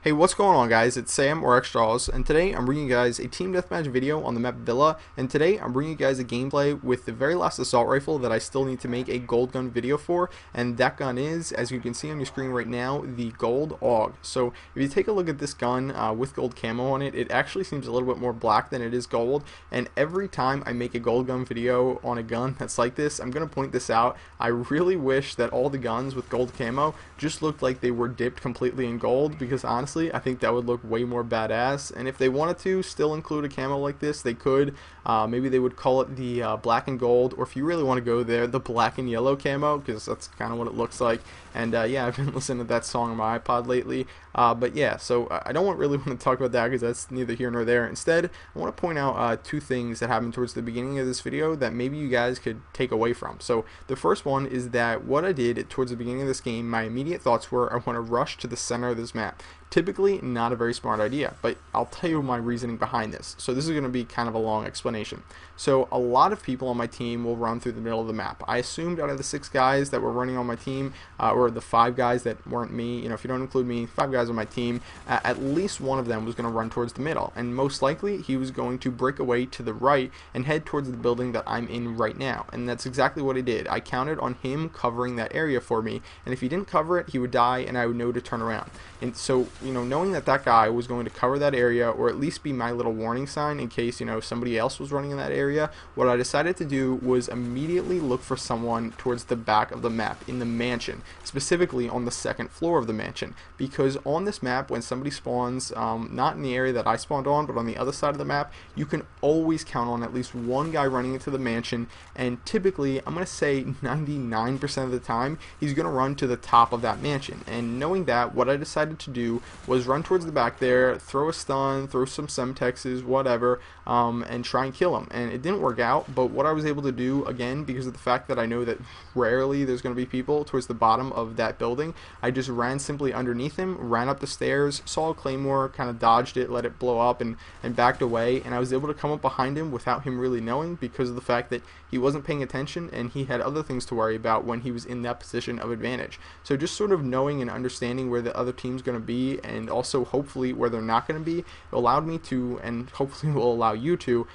Hey, what's going on, guys? It's Sam or Xstraws, and today I'm bringing you guys a team deathmatch video on the map Villa, and today I'm bringing you guys a gameplay with the very last assault rifle that I still need to make a gold gun video for, and that gun is, as you can see on your screen right now, the gold AUG. So if you take a look at this gun with gold camo on it, it actually seems a little bit more black than it is gold, and every time I make a gold gun video on a gun that's like this, I'm going to point this out. I really wish that all the guns with gold camo just looked like they were dipped completely in gold, because honestly I think that would look way more badass. And if they wanted to still include a camo like this, they could. Maybe they would call it the black and gold, or if you really want to go there, the black and yellow camo, because that's kind of what it looks like. And yeah, I've been listening to that song on my iPod lately. But yeah, so I don't really want to talk about that because that's neither here nor there. Instead, I want to point out two things that happened towards the beginning of this video that maybe you guys could take away from. So the first one is that what I did towards the beginning of this game, my immediate thoughts were I want to rush to the center of this map. Typically not a very smart idea, but I'll tell you my reasoning behind this. So this is going to be kind of a long explanation. So a lot of people on my team will run through the middle of the map. I assumed out of the 6 guys that were running on my team, or the 5 guys that weren't me, you know, if you don't include me, 5 guys on my team, at least one of them was going to run towards the middle, and most likely he was going to break away to the right and head towards the building that I'm in right now. And that's exactly what he did. I counted on him covering that area for me, and if he didn't cover it, he would die and I would know to turn around. And so, you know, knowing that that guy was going to cover that area, or at least be my little warning sign in case, you know, somebody else was running in that area, what I decided to do was immediately look for someone towards the back of the map in the mansion, specifically on the second floor of the mansion, because on this map when somebody spawns, not in the area that I spawned on, but on the other side of the map, you can always count on at least one guy running into the mansion, and typically, I'm going to say 99% of the time, he's going to run to the top of that mansion. And knowing that, what I decided to do was run towards the back there, throw a stun, throw some semtexes, whatever, and try and kill him. And it didn't work out, but what I was able to do, again, because of the fact that I know that rarely there's going to be people towards the bottom of that building, I just ran simply underneath him, ran up the stairs, saw a claymore, kind of dodged it, let it blow up, and backed away, and I was able to come up behind him without him really knowing, because of the fact that he wasn't paying attention and he had other things to worry about when he was in that position of advantage. So just sort of knowing and understanding where the other team's going to be, and also hopefully where they're not going to be, allowed me to, and hopefully will allow you to,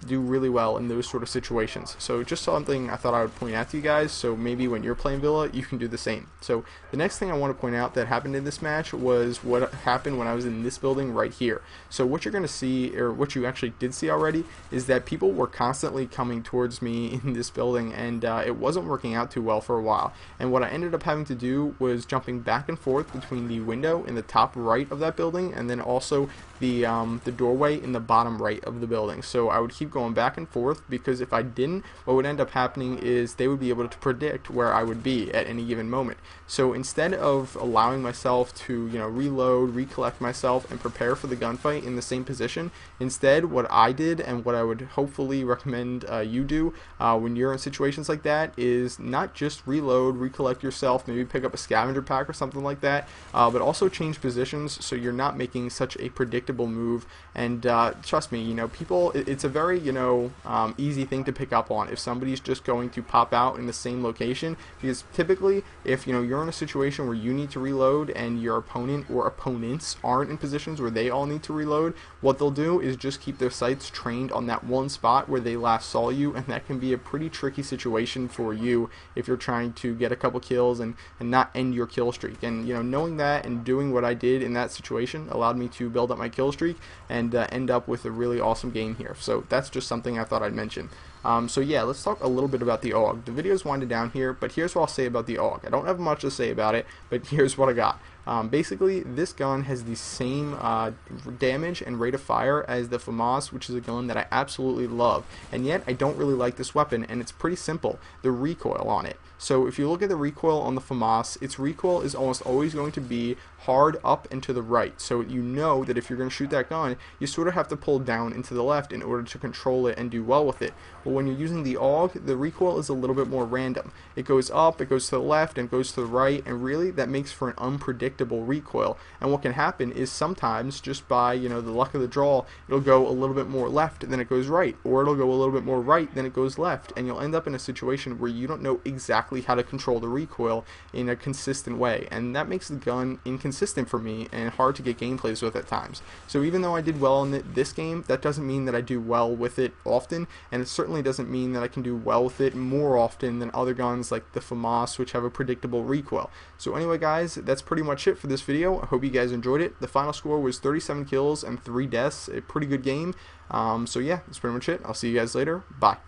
do really well in those sort of situations. So just something I thought I would point out to you guys, so maybe when you're playing Villa you can do the same. So the next thing I want to point out that happened in this match was what happened when I was in this building right here. So what you're going to see, or what you actually did see already, is that people were constantly coming towards me in this building, and it wasn't working out too well for a while. And what I ended up having to do was jumping back and forth between the window in the top right of that building, and then also the doorway in the bottom right of the building. So I would keep going back and forth, because if I didn't, what would end up happening is they would be able to predict where I would be at any given moment. So instead of allowing myself to, you know, reload, recollect myself, and prepare for the gunfight in the same position, instead what I did, and what I would hopefully recommend you do when you're in situations like that, is not just reload, recollect yourself, maybe pick up a scavenger pack or something like that, but also change positions so you're not making such a predictable move. And trust me, you know, people, it's a very, you know, easy thing to pick up on if somebody's just going to pop out in the same location, because typically if, you know, you're in a situation where you need to reload and your opponent or opponents aren't in positions where they all need to reload, what they'll do is just keep their sights trained on that one spot where they last saw you, and that can be a pretty tricky situation for you if you're trying to get a couple kills and not end your kill streak. And, you know, knowing that and doing what I did in that situation allowed me to build up my kill streak and end up with a really awesome game here. So that's just something I thought I'd mention. So yeah, let's talk a little bit about the AUG. The video's winding down here, but here's what I'll say about the AUG. I don't have much to say about it, but here's what I got. Basically, this gun has the same damage and rate of fire as the FAMAS, which is a gun that I absolutely love, and yet I don't really like this weapon, and it's pretty simple, the recoil on it. So if you look at the recoil on the FAMAS, its recoil is almost always going to be hard up and to the right. So you know that if you're going to shoot that gun, you sort of have to pull down and to the left in order to control it and do well with it. But when you're using the AUG, the recoil is a little bit more random. It goes up, it goes to the left, and goes to the right, and really that makes for an unpredictable predictable recoil. And what can happen is sometimes, just by the luck of the draw, it'll go a little bit more left than it goes right, or it'll go a little bit more right than it goes left, and you'll end up in a situation where you don't know exactly how to control the recoil in a consistent way, and that makes the gun inconsistent for me and hard to get gameplays with at times. So even though I did well in this game, that doesn't mean that I do well with it often, and it certainly doesn't mean that I can do well with it more often than other guns like the FAMAS, which have a predictable recoil. So anyway guys, that's pretty much it for this video. I hope you guys enjoyed it. The final score was 37 kills and 3 deaths, a pretty good game. So yeah, that's pretty much it. I'll see you guys later. Bye.